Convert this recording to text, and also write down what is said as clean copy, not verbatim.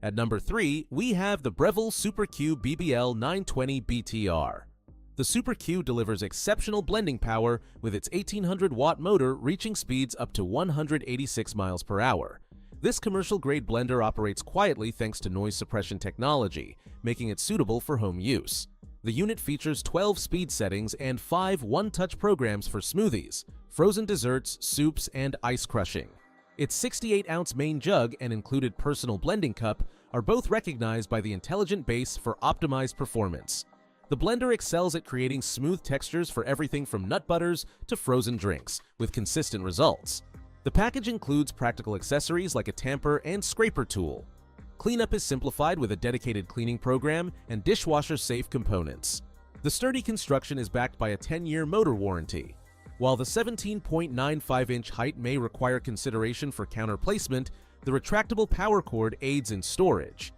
At number 3, we have the Breville Super Q BBL920BTR. The Super Q delivers exceptional blending power with its 1800-watt motor reaching speeds up to 186 miles per hour. This commercial-grade blender operates quietly thanks to noise suppression technology, making it suitable for home use. The unit features 12 speed settings and 5 one-touch programs for smoothies, frozen desserts, soups, and ice crushing. Its 68-ounce main jug and included personal blending cup are both recognized by the intelligent base for optimized performance. The blender excels at creating smooth textures for everything from nut butters to frozen drinks, with consistent results. The package includes practical accessories like a tamper and scraper tool. Cleanup is simplified with a dedicated cleaning program and dishwasher-safe components. The sturdy construction is backed by a 10-year motor warranty. While the 17.95-inch height may require consideration for counter placement, the retractable power cord aids in storage.